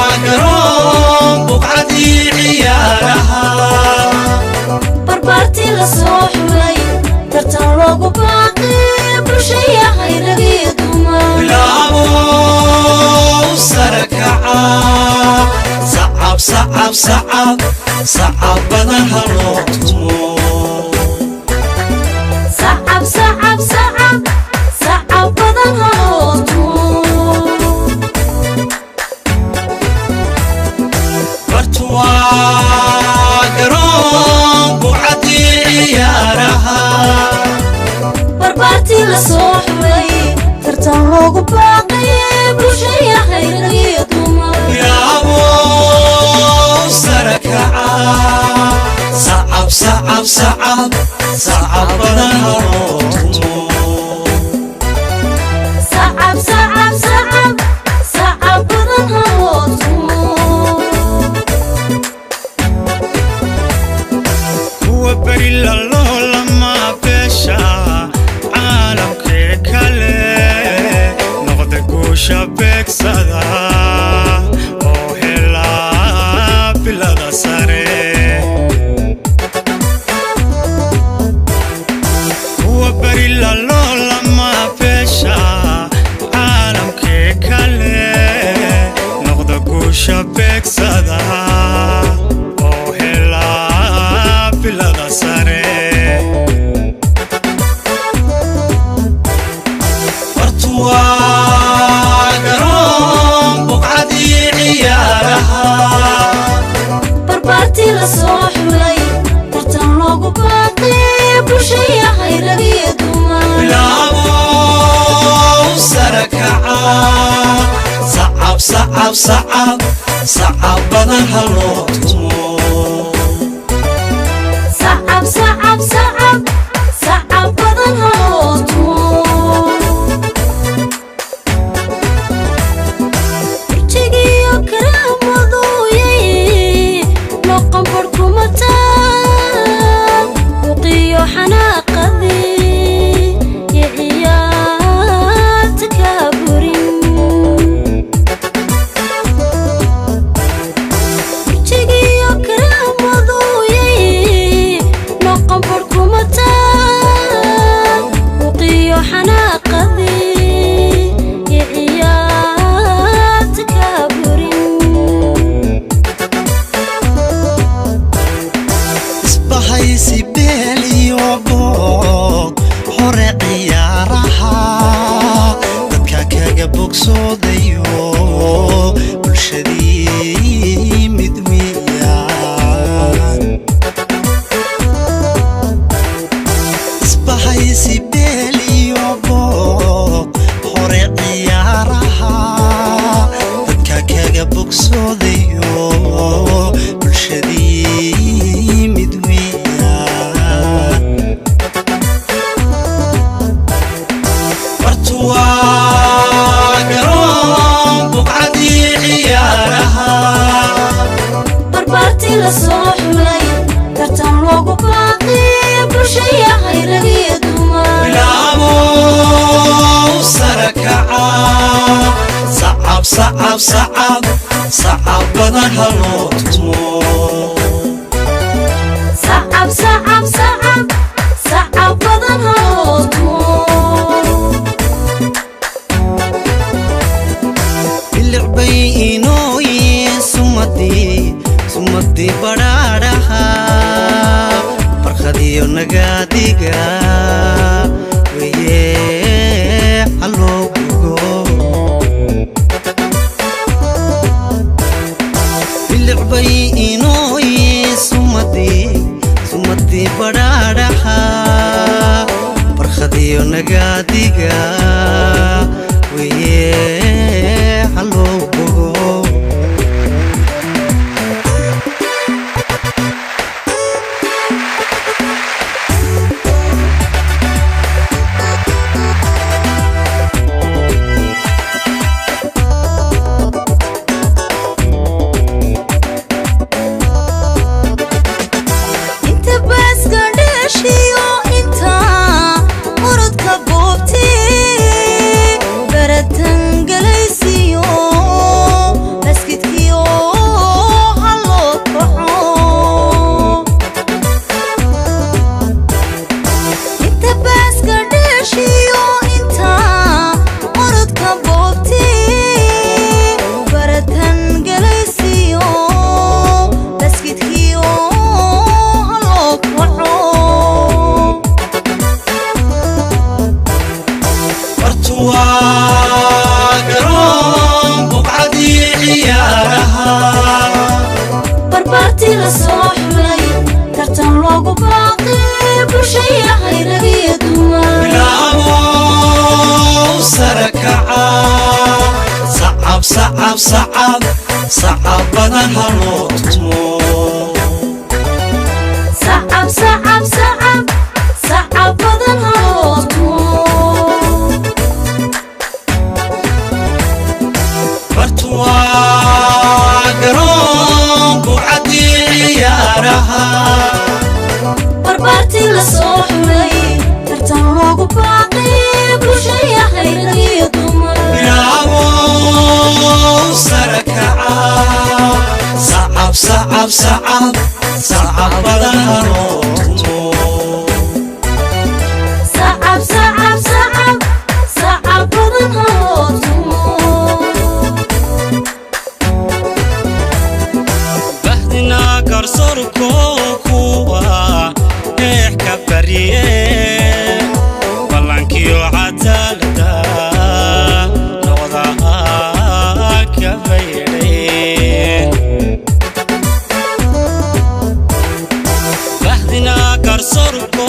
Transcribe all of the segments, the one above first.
تواجرون بقعدي عيارها بربرتي لصوح لي ترتلو باقي برشيا غير قيدوما بلابو سركعا صعب صعب صعب صعب بدنها لوطمو صعب صعب صعب صعب بدنها لوطمو برتواجرون بقعدي عيارها بربرتي لصوح لي ترتلو باقي برشيا غير قيدوما بلابو سركعا صعب صعب صعب صعب بدنها لوطمو صعب صعب صعب صعب بدنها لوطمو وبري الله لما بشا عالم كله نقد قوشة بكسدا وهلا بلا سري وبري الله لما بشا عالم كله نقد قوشة بكسدا وهلا بلا سري برتواجرون بقعدي عيارها بربرتي لصوح لي ترتلو باقي برشيا غير قيدوما بلابو سركعا صعب صعب صعب صعب بدنها لوطمو صعب صعب صعب صعب بدنها لوطمو برجيو كرام وضويي نقم بركمتا وقيو حناقذي يا عيال تكابرين برجيو كرام وضويي نقم بركمتا وقيو حناقذي يا عيال تكابرين isbahaysi beel iyo boog hore ciyaaraha dadka kaga bogsoodayo bulshadii mid weeyaan isbahaysi beel iyo boog hore ciyaaraha dadka kaga bogsoodayo bulshadii mid weeyaan برتواجرون بقعدي عيارها بربرتي لصوح لي ترتلو باقي برشيا غير قيدوما بلابو سركعا صعب صعب صعب صعب بدنها لوطمو صعب صعب صعب صعب بدنها لوطمو اللعبي إنوي سمدي برارها برخدي ونقاديقا ويه حلوكو اللعبي إنوي سمدي برارها برخدي ونقاديقا ويه حلوكو انت بس قداشي وانت مرض كبوبتي bartuwaa garoon buqcadii ciyaaraha barbaartii la soo xulay tartan loogu baaqay bulshaya hayragiyo dumar bilaabo sarakaca sacab sacab sacab sacab badan haloo tumo sacab sacab sacab sacab badan haloo tumo bartuwaa garoon buqcadii ciyaaraha barbaartii la soo xulay tartan loogu baaqay bulshaya hayragiyo dumar bilaabo sarakaca sacab sacab sacab sacab badan haloo tumo sacab sacab sacab sacab badan haloo tumo bahdina garsoorko kuwa eex ka bariye ballankiyo cadaalada noqda ka baydheen bahdina garsoorko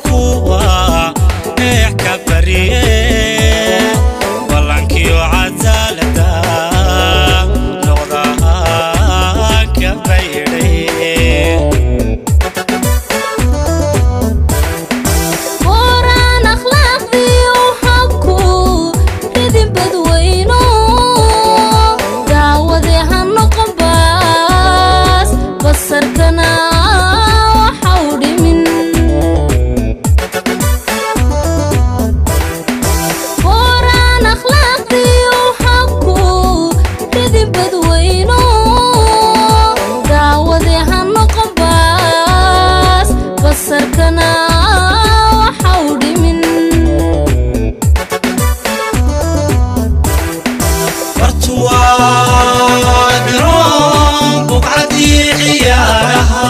kuwa eex ka bariye ballankiyo cadaalada noqda ka baydheen qoraan akhlaaqdiyo habku ridin badweyno daawade ha noqon baas basarkana waxa u dhimin qoraan akhlaaqdiyo habku ridin badweyno daawade ha noqon baas basarkana waxa u dhimin bartuwaa garoon buqcadii ciyaaraha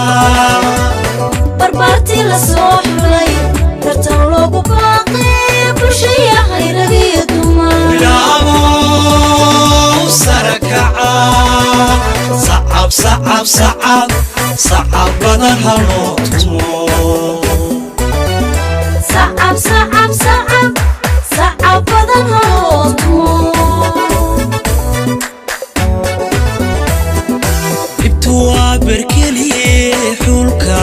barbaartii la soo xulay tartan loogu baaqay bulshaya hayragiyo dumar bilaabo sarakaca sacab sacab sacab sacab badan haloo tumo sacab sacab sacab sacab badan haloo tumo dhibtu waa berkeliye xulka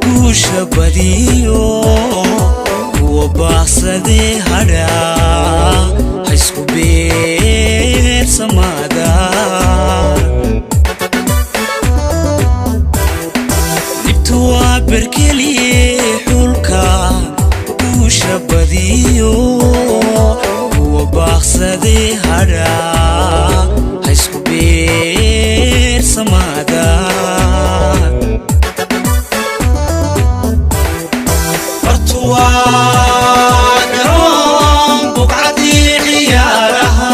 guusha badiyo kuwa baaqsadee hadhaa ha isku beersamaada dhibtu waa berkeliye xulka guusha badiyo kuwa baaqsadee hadhaa ha isku beersamaada bartuwaa garoon buqcadii ciyaaraha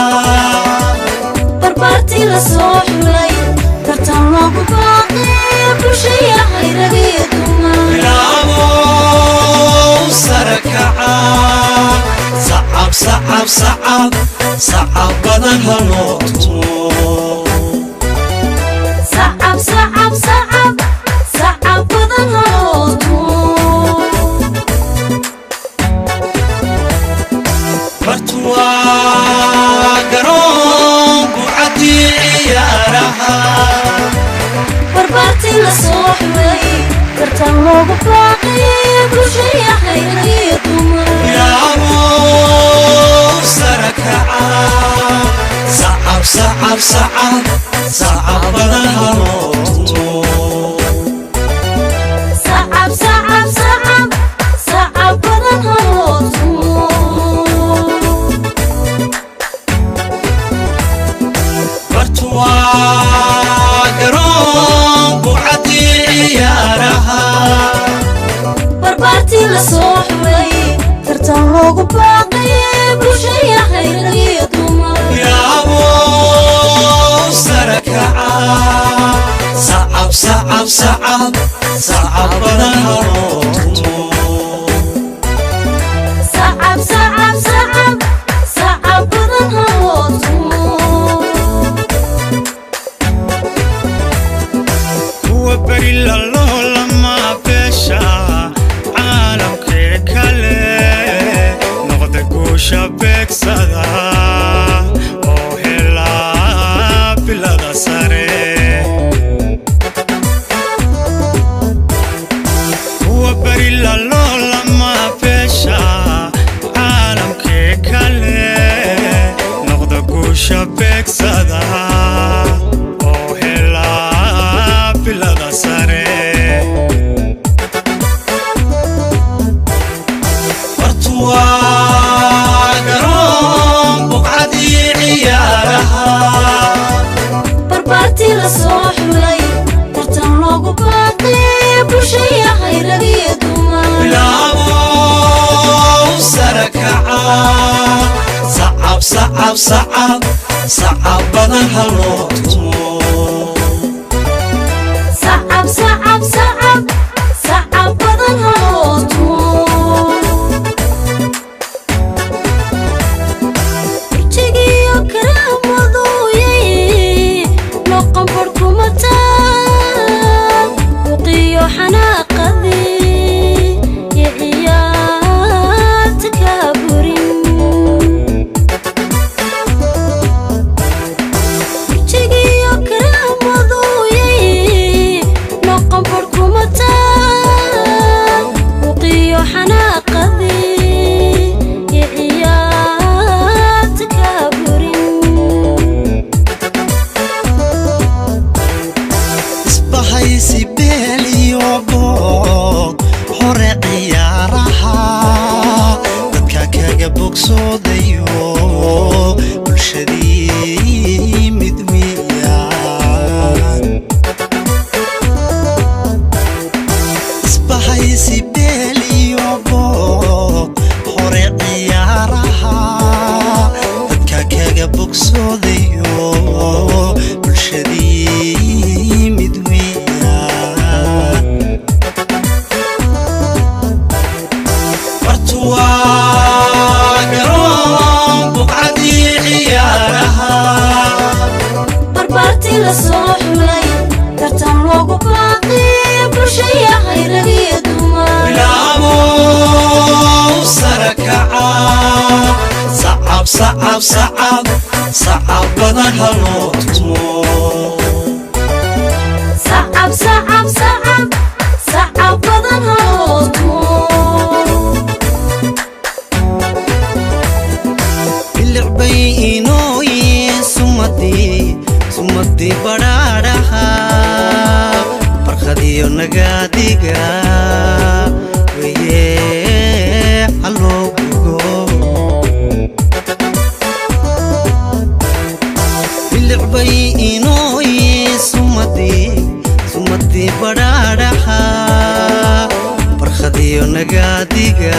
barbaartii la soo xulay tartan loogu baaqay bulshaya hayragiyo dumar bilaabo sarakaca sacab sacab sacab sacab badan haloo tumo sacab sacab sacab sacab badan haloo tumo bartuwaa garoon buqcadii ciyaaraha barbaartii la soo xulay tartan loogu baaqay bulshaya hayragiyo dumar bilaabo sarakaca sacab sacab sacab sacab badan haloo tumo sacab sacab sacab sacab badan haloo tumo bartuwaa garoon buqcadii ciyaaraha barbaartii la soo xulay tartan loogu baaqay bulshaya hayragiyo dumar bilaabo sarakaca sacab sacab sacab sacab badan haloo tumo sacab sacab sacab beegsada oo helaa bilada sare وبري لولا ما بيشا عالم كله نقد قوشة بيكسدا أو هلا بلاد سري ورتوا قرون بقعدي عيارها بربارتي لصوح ولي ترتان لوغو باقي بوشيا خير بيدوما بلابو سركعا صعب صعب صعب صعب بدن هالوتمو صعب صعب صعب صعب بدن هالوتو برجيو كرام وضوي لو قنبركو متى وقيو حناقذي يا عيال تكابرين برجيو كرام وضوي لو قنبركو متى وقيو حناقذي يا عيال تكابرين isbahay sibeliyo boog hore ciyaaraha dadka kaga bogsoodayo bulshadii mid weeyaan isbahay sibeliyo boog hore ciyaaraha dadka kaga bogsoodayo bulshadii mid weeyaan wartuwa garoon buqcadii ciyaaraha بربارتي لصوح ولي ترتان لوغو باقي بوشيا خير بيدوما bilaabo sarakaca sacab sacab sacab sacab badan haloo tumo صعب صعب صعب صعب بدن هالوتو ilbay inooyi sumadii badhaadhaha barkhadiyo nagaadiga weye haloo gugo ilbay inooyi sumadii badhaadhaha barkhadiyo nagaadiga